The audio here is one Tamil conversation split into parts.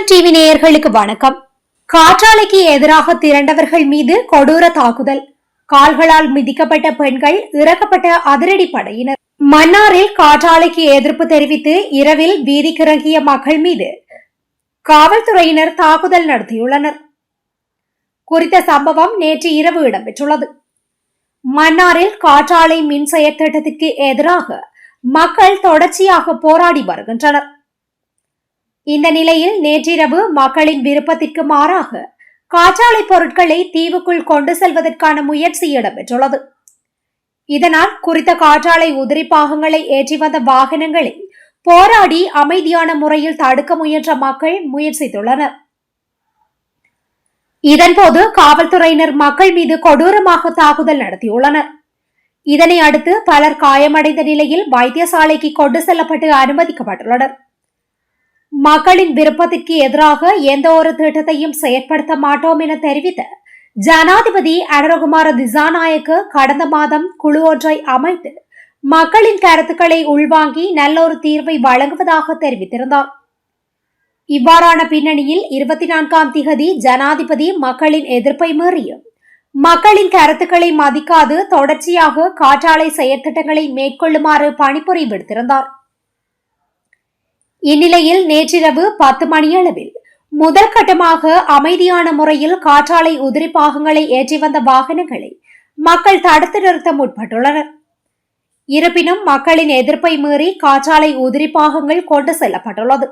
அகிலம் டிவி நேயர்களுக்கு வணக்கம். காற்றாலைக்கு எதிராக திரண்டவர்கள் மீது கொடூர தாக்குதல், கால்களால் மிதிக்கப்பட்ட பெண்கள், இறக்கப்பட்ட அதிரடி படையினர். மன்னாரில் காற்றாலைக்கு எதிர்ப்பு தெரிவித்து இரவில் வீதிக்கிறங்கிய மக்கள் மீது காவல்துறையினர் தாக்குதல் நடத்தியுள்ளனர். குறித்த சம்பவம் நேற்று இரவு இடம்பெற்றுள்ளது. மன்னாரில் காற்றாலை மின் செயற்திட்டத்திற்கு எதிராக மக்கள் தொடர்ச்சியாக போராடி வருகின்றனர். இந்த நிலையில் நேற்றிரவு மக்களின் விருப்பத்திற்கு மாறாக காற்றாலை பொருட்களை தீவுக்குள் கொண்டு செல்வதற்கான முயற்சி இடம்பெற்றுள்ளது. இதனால் குறித்த காற்றாலை உதிரி பாகங்களை ஏற்றி வந்த வாகனங்களை போராடி அமைதியான முறையில் தடுக்க முயன்ற மக்கள் முயற்சித்துள்ளனர். இதன்போது காவல்துறையினர் மக்கள் மீது கொடூரமாக தாக்குதல் நடத்தியுள்ளனர். இதனை அடுத்து பலர் காயமடைந்த நிலையில் வைத்தியசாலைக்கு கொண்டு செல்லப்பட்டு அனுமதிக்கப்பட்டுள்ளனர். மக்களின் விருப்பத்திற்கு எதிராக எந்த ஒரு திட்டத்தையும் செயற்படுத்த மாட்டோம் என தெரிவித்த ஜனாதிபதி அனுரகுமார திசாநாயக்க கடந்த மாதம் குழு ஒன்றை அமைத்து மக்களின் கருத்துக்களை உள்வாங்கி நல்ல ஒரு தீர்வை வழங்குவதாக தெரிவித்திருந்தார். இவ்வாறான பின்னணியில் 24ஆம் திகதி ஜனாதிபதி மக்களின் எதிர்ப்பை மீறியும் மக்களின் கருத்துக்களை மதிக்காது தொடர்ச்சியாக காற்றாலை செயற்திட்டங்களை மேற்கொள்ளுமாறு பணிப்புரை விடுத்திருந்தார். இந்நிலையில் நேற்றிரவு 10 மணியளவில் முதல் கட்டமாக அமைதியான முறையில் காற்றாலை உதிரி பாகங்களை ஏற்றி வந்த வாகனங்களை மக்கள் தடுத்து நிறுத்த முற்பட்டுள்ளனர். இருப்பினும் மக்களின் எதிர்ப்பை மீறி காற்றாலை உதிரி பாகங்கள் கொண்டு செல்லப்பட்டுள்ளது.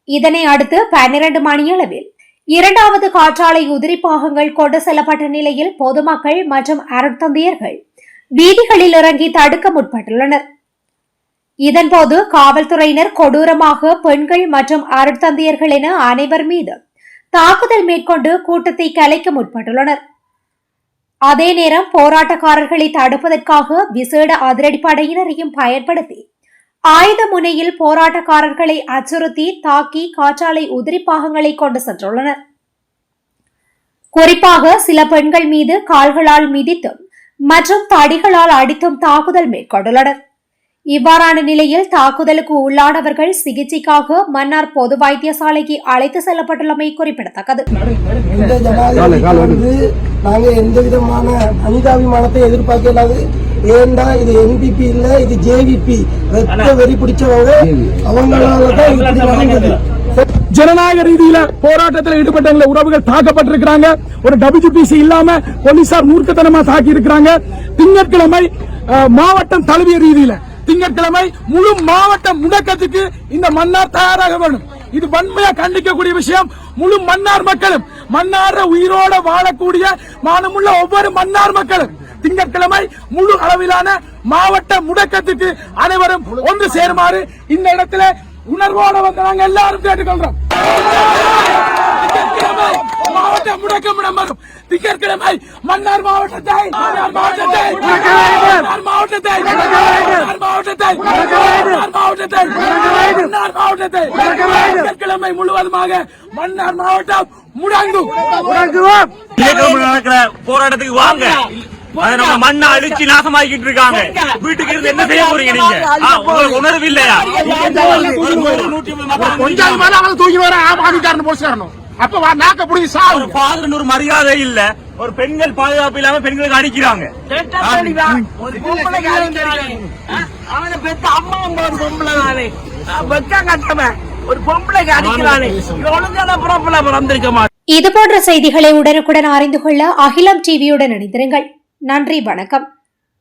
இதனை அடுத்து 12 மணியளவில் இரண்டாவது காற்றாலை உதிரி பாகங்கள் கொண்டு செல்லப்பட்ட நிலையில் பொதுமக்கள் மற்றும் அருட்தந்தையர்கள் வீதிகளில் இறங்கி தடுக்க முற்பட்டுள்ளனர். இதன்போது காவல்துறையினர் கொடூரமாக பெண்கள் மற்றும் அருட்தந்தையர்கள் என அனைவர் மீது தாக்குதல் மேற்கொண்டு கூட்டத்தை கலைக்க முற்பட்டுள்ளனர். அதே நேரம் போராட்டக்காரர்களை தடுப்பதற்காக விசேட அதிரடிப்படையினரையும் பயன்படுத்தி ஆயுத முனையில் போராட்டக்காரர்களை அச்சுறுத்தி தாக்கி காற்றாலை உதிரி பாகங்களை கொண்டு சென்றுள்ளனர். குறிப்பாக சில பெண்கள் மீது கால்களால் மிதித்தும் மற்றும் தடிகளால் அடித்தும் தாக்குதல் மேற்கொண்டுள்ளனர். இவ்வாறான நிலையில் தாக்குதலுக்கு உள்ளானவர்கள் சிகிச்சைக்காக மன்னார் பொது வைத்தியசாலைக்கு அழைத்து செல்லப்பட்டுள்ளமை குறிப்பிடத்தக்கது. நாங்க எந்த விதமான மனிதாபிமானத்தை எதிர்பார்க்கலாது. ஏண்டா இது NPP இல்ல, இது JVP. ரத்த வெறி பிடிச்சவங்க அவங்களாலதான் இப்படி நடந்தது. ஜனநாயக ரீதியில போராட்டத்தில் ஈடுபட்ட உறவுகள் தாக்கப்பட்டிருக்கிறாங்க. ஒரு WPC இல்லாம போலீசார் மூர்க்கத்தனமா தாக்கி இருக்கிறாங்க. திங்கட்கிழமை மாவட்டம் தழுவிய ரீதியில திங்கட்கிழமை முழு மாவட்ட முடக்கத்துக்கு இந்த மன்னார் தயாராக வேண்டும். இது வன்மையா கண்டிக்கக்கூடிய விஷயம். முழு மன்னார் மக்களும், மன்னார உயிரோட வாழக்கூடிய மானமுள்ள ஒவ்வொரு மன்னார் மக்களும் திங்கட்கிழமை முழு அளவிலான மாவட்ட முடக்கத்துக்கு அனைவரும் ஒன்று சேருமாறு இந்த இடத்துல உணர்வோடு வந்து நாங்கள் எல்லாரும் கேட்டுக்கொள்றோம். மாவட்ட முடக்கம் இடம்பெறும் திங்கட்கிழமை மன்னார் மாவட்டத்தை திங்கட்கிழமை முழுவதுமாக மன்னார் மாவட்டம் முடங்கும். நடக்கிற போராட்டத்துக்கு வாங்க. மண்ணை அழிச்சு நாசமாக்கிட்டு இருக்காங்க. வீட்டுக்கு இருந்து என்ன செய்ய போறீங்க நீங்க? உங்களுக்கு உணர்வு இல்லையா? கொஞ்சம் தூக்கி வர ஆமாக்காரன் போலீஸ்காரனும் அப்ப நாக்க புடிச்சு சாவு. பாதுகாப்பு ஒரு மரியாதை இல்ல. ஒரு பெண்கள் பாதுகாப்பு இல்லாம பெண்களுக்கு அடிக்கிறாங்க. இதுபோன்ற செய்திகளை உடனுக்குடன் அறிந்து கொள்ள அகிலம் டிவியுடன் இணைந்திருங்கள். நன்றி, வணக்கம்.